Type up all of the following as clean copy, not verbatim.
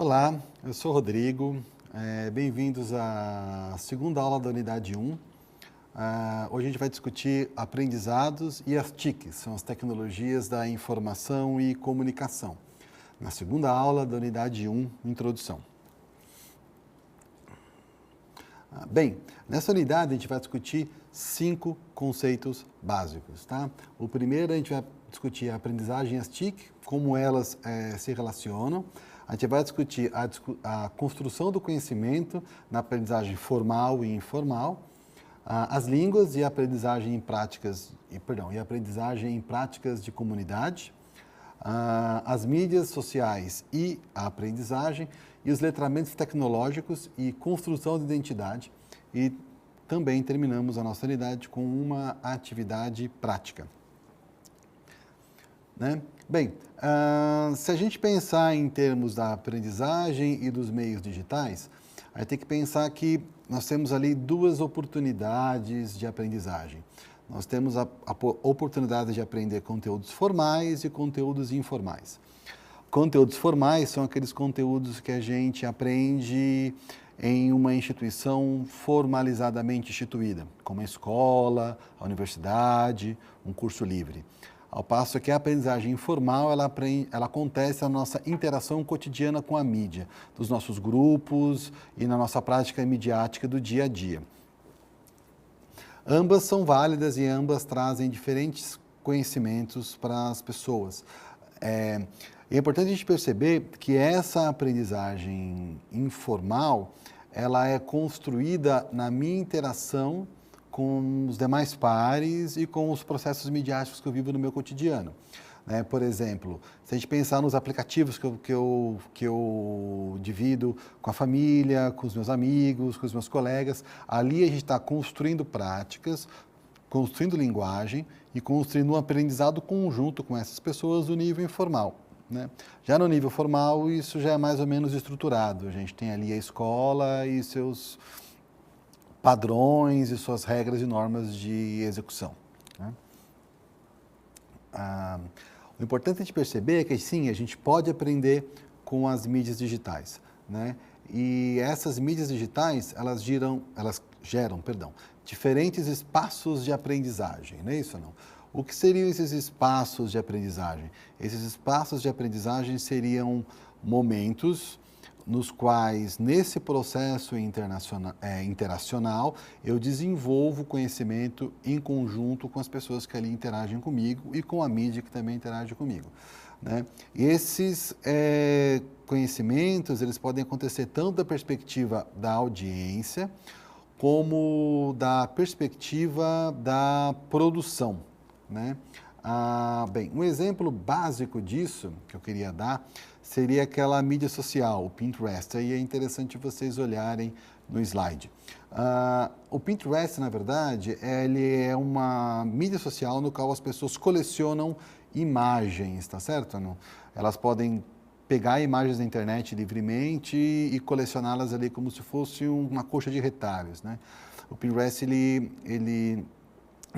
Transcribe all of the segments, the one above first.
Olá, eu sou o Rodrigo, bem-vindos à segunda aula da unidade 1. Hoje a gente vai discutir aprendizados e as TICs, são as tecnologias da informação e comunicação. Na segunda aula da unidade 1, introdução. Bem, nessa unidade a gente vai discutir 5 conceitos básicos, tá? O primeiro a gente vai discutir a aprendizagem e as TIC, como elas se relacionam. A gente vai discutir a construção do conhecimento na aprendizagem formal e informal, as línguas e a aprendizagem em práticas, e aprendizagem em práticas de comunidade, as mídias sociais e a aprendizagem, e os letramentos tecnológicos e construção de identidade. E também terminamos a nossa unidade com uma atividade prática. Né? Bem, se a gente pensar em termos da aprendizagem e dos meios digitais, a gente tem que pensar que nós temos ali 2 oportunidades de aprendizagem. Nós temos a oportunidade de aprender conteúdos formais e conteúdos informais. Conteúdos formais são aqueles conteúdos que a gente aprende em uma instituição formalizadamente instituída, como a escola, a universidade, um curso livre. Ao passo que a aprendizagem informal, ela acontece na nossa interação cotidiana com a mídia, dos nossos grupos e na nossa prática midiática do dia a dia. Ambas são válidas e ambas trazem diferentes conhecimentos para as pessoas. É importante a gente perceber que essa aprendizagem informal, ela é construída na minha interação com os demais pares e com os processos midiáticos que eu vivo no meu cotidiano. Por exemplo, se a gente pensar nos aplicativos que eu divido com a família, com os meus amigos, com os meus colegas, ali a gente está construindo práticas, construindo linguagem e construindo um aprendizado conjunto com essas pessoas no nível informal. Já no nível formal, isso já é mais ou menos estruturado. A gente tem ali a escola e seus padrões e suas regras e normas de execução. O importante é a gente perceber que, sim, a gente pode aprender com as mídias digitais. E essas mídias digitais, elas geram diferentes espaços de aprendizagem, não é isso ou não? O que seriam esses espaços de aprendizagem? Esses espaços de aprendizagem seriam momentos nos quais, nesse processo interacional, eu desenvolvo conhecimento em conjunto com as pessoas que ali interagem comigo e com a mídia que também interage comigo. E esses conhecimentos, eles podem acontecer tanto da perspectiva da audiência, como da perspectiva da produção. Bem, um exemplo básico disso que eu queria dar seria aquela mídia social, o Pinterest. Aí é interessante vocês olharem no slide. O Pinterest, na verdade, ele é uma mídia social no qual as pessoas colecionam imagens, tá certo? Elas podem pegar imagens da internet livremente e colecioná-las ali como se fosse uma coxa de retalhos. O Pinterest, ele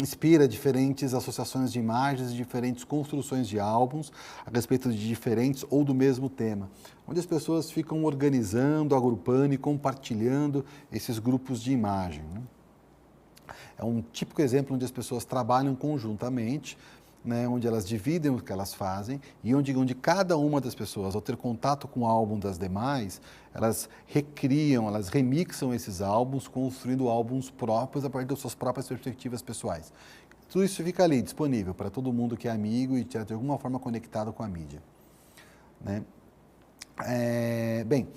inspira diferentes associações de imagens, diferentes construções de álbuns a respeito de diferentes ou do mesmo tema, onde as pessoas ficam organizando, agrupando e compartilhando esses grupos de imagem. É um típico exemplo onde as pessoas trabalham conjuntamente, onde elas dividem o que elas fazem e onde cada uma das pessoas, ao ter contato com o álbum das demais, elas recriam, elas remixam esses álbuns, construindo álbuns próprios a partir das suas próprias perspectivas pessoais. Tudo isso fica ali, disponível para todo mundo que é amigo e de alguma forma conectado com a mídia. Bem,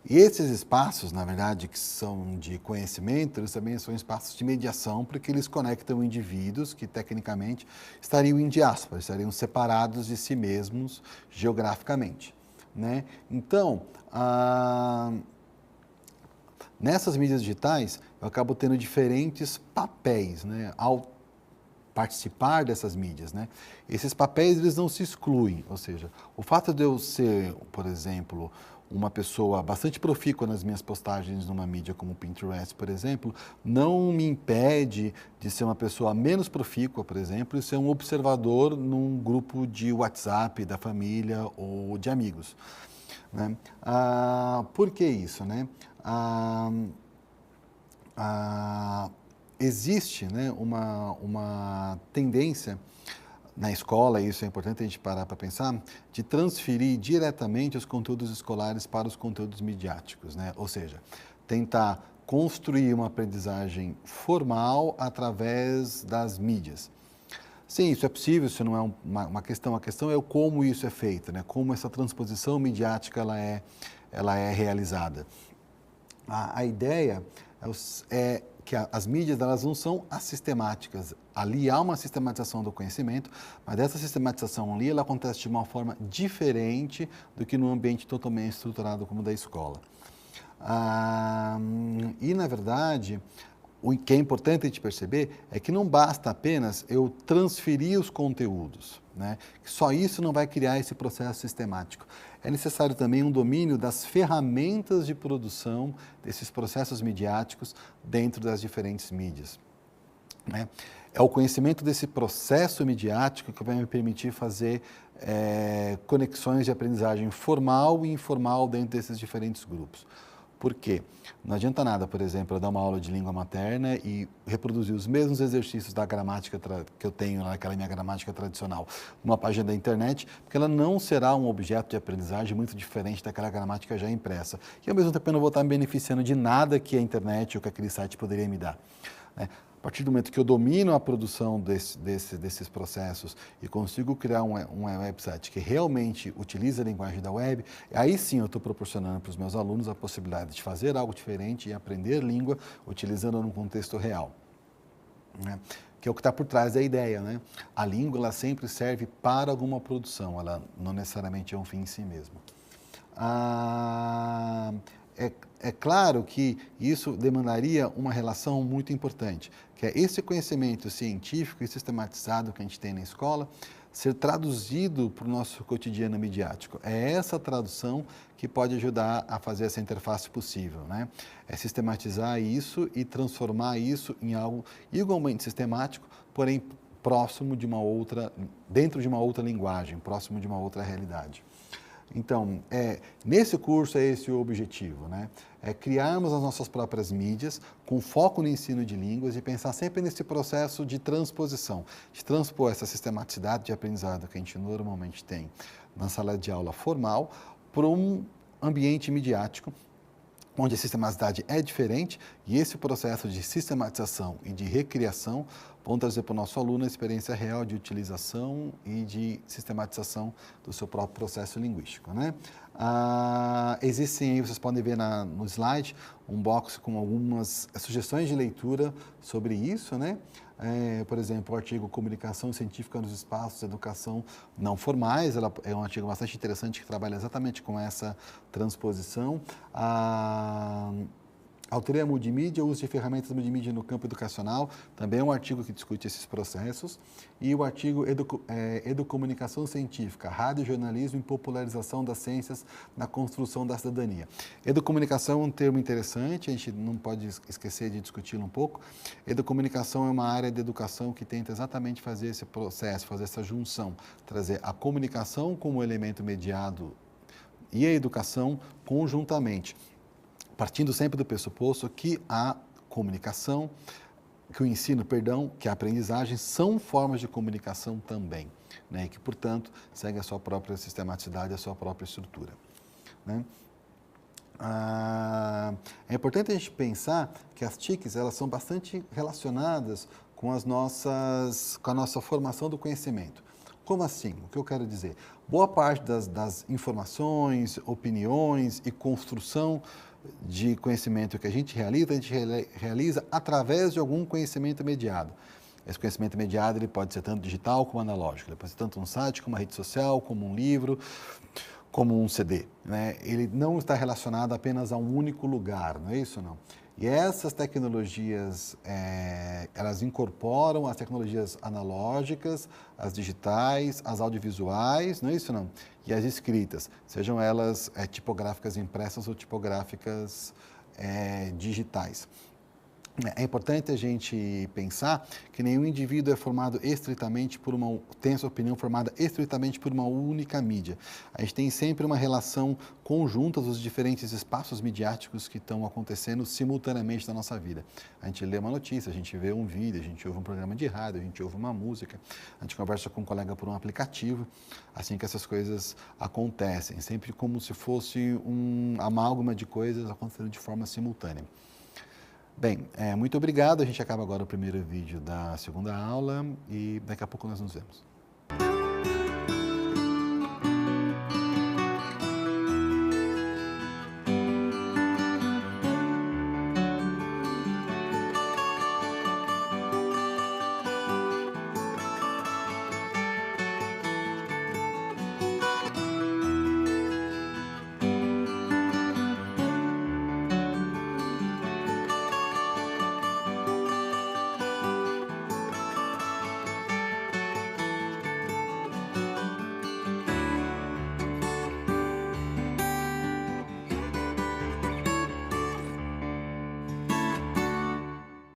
e esses espaços, na verdade, que são de conhecimento, eles também são espaços de mediação, porque eles conectam indivíduos que, tecnicamente, estariam em diáspora, estariam separados de si mesmos geograficamente. Então, nessas mídias digitais, eu acabo tendo diferentes papéis, ao participar dessas mídias. Esses papéis, eles não se excluem, ou seja, o fato de eu ser, por exemplo, uma pessoa bastante profícua nas minhas postagens numa mídia como o Pinterest, por exemplo, não me impede de ser uma pessoa menos profícua, por exemplo, e ser um observador num grupo de WhatsApp da família ou de amigos. né? Por que isso, né? Existe, né, uma tendência na escola, e isso é importante a gente parar para pensar, de transferir diretamente os conteúdos escolares para os conteúdos midiáticos, né? Ou seja, tentar construir uma aprendizagem formal através das mídias. Sim, isso é possível, isso não é uma questão. A questão é o como isso é feito, né? Como essa transposição midiática ela é realizada. A ideia é que as mídias elas não são assistemáticas. Ali há uma sistematização do conhecimento, mas essa sistematização ali ela acontece de uma forma diferente do que no ambiente totalmente estruturado como o da escola. E, na verdade, o que é importante a gente perceber é que não basta apenas eu transferir os conteúdos, né? Só isso não vai criar esse processo sistemático. É necessário também um domínio das ferramentas de produção desses processos midiáticos dentro das diferentes mídias, né? É o conhecimento desse processo midiático que vai me permitir fazer conexões de aprendizagem formal e informal dentro desses diferentes grupos. Por quê? Não adianta nada, por exemplo, eu dar uma aula de língua materna e reproduzir os mesmos exercícios da gramática que eu tenho naquela minha gramática tradicional numa página da internet, porque ela não será um objeto de aprendizagem muito diferente daquela gramática já impressa. E, ao mesmo tempo, eu não vou estar me beneficiando de nada que a internet ou que aquele site poderia me dar, né? A partir do momento que eu domino a produção desses processos e consigo criar um website que realmente utiliza a linguagem da web, aí sim eu estou proporcionando para os meus alunos a possibilidade de fazer algo diferente e aprender língua utilizando num contexto real, né? Que é o que está por trás da ideia, né? A língua ela sempre serve para alguma produção, ela não necessariamente é um fim em si mesmo. É claro que isso demandaria uma relação muito importante, que é esse conhecimento científico e sistematizado que a gente tem na escola ser traduzido para o nosso cotidiano midiático. É essa tradução que pode ajudar a fazer essa interface possível, né? É sistematizar isso e transformar isso em algo igualmente sistemático, porém próximo de uma outra, dentro de uma outra linguagem, próximo de uma outra realidade. Então, nesse curso é esse o objetivo, né? É criarmos as nossas próprias mídias com foco no ensino de línguas e pensar sempre nesse processo de transposição, de transpor essa sistematicidade de aprendizado que a gente normalmente tem na sala de aula formal para um ambiente midiático onde a sistematicidade é diferente e esse processo de sistematização e de recriação vão trazer para o nosso aluno a experiência real de utilização e de sistematização do seu próprio processo linguístico, né? Existem aí, vocês podem ver no slide, um box com algumas sugestões de leitura sobre isso, né? Por exemplo, o artigo Comunicação Científica nos Espaços de Educação Não Formais, ela é um artigo bastante interessante que trabalha exatamente com essa transposição. Autoria multimídia, uso de ferramentas multimídia no campo educacional, também é um artigo que discute esses processos. E o artigo Educomunicação Científica, Rádio-Jornalismo e Popularização das Ciências na Construção da Cidadania. Educomunicação é um termo interessante, a gente não pode esquecer de discuti-lo um pouco. Educomunicação é uma área de educação que tenta exatamente fazer esse processo, fazer essa junção, trazer a comunicação como elemento mediado e a educação conjuntamente, partindo sempre do pressuposto que a comunicação, que o ensino, perdão, que a aprendizagem são formas de comunicação também, né? E que, portanto, segue a sua própria sistematicidade, a sua própria estrutura, né? É importante a gente pensar que as TICs elas são bastante relacionadas com a nossa formação do conhecimento. Como assim? O que eu quero dizer? Boa parte das informações, opiniões e construção de conhecimento que a gente realiza através de algum conhecimento mediado. Esse conhecimento mediado ele pode ser tanto digital como analógico, ele pode ser tanto um site, como uma rede social, como um livro, como um CD, né? Ele não está relacionado apenas a um único lugar, não é isso não? E essas tecnologias, elas incorporam as tecnologias analógicas, as digitais, as audiovisuais, não é isso não? E as escritas, sejam elas tipográficas impressas ou tipográficas digitais. É importante a gente pensar que nenhum indivíduo é formado estritamente tem a sua opinião formada estritamente por uma única mídia. A gente tem sempre uma relação conjunta dos diferentes espaços midiáticos que estão acontecendo simultaneamente na nossa vida. A gente lê uma notícia, a gente vê um vídeo, a gente ouve um programa de rádio, a gente ouve uma música, a gente conversa com um colega por um aplicativo, assim que essas coisas acontecem, sempre como se fosse um amálgama de coisas acontecendo de forma simultânea. Bem, muito obrigado. A gente acaba agora o primeiro vídeo da segunda aula e daqui a pouco nós nos vemos.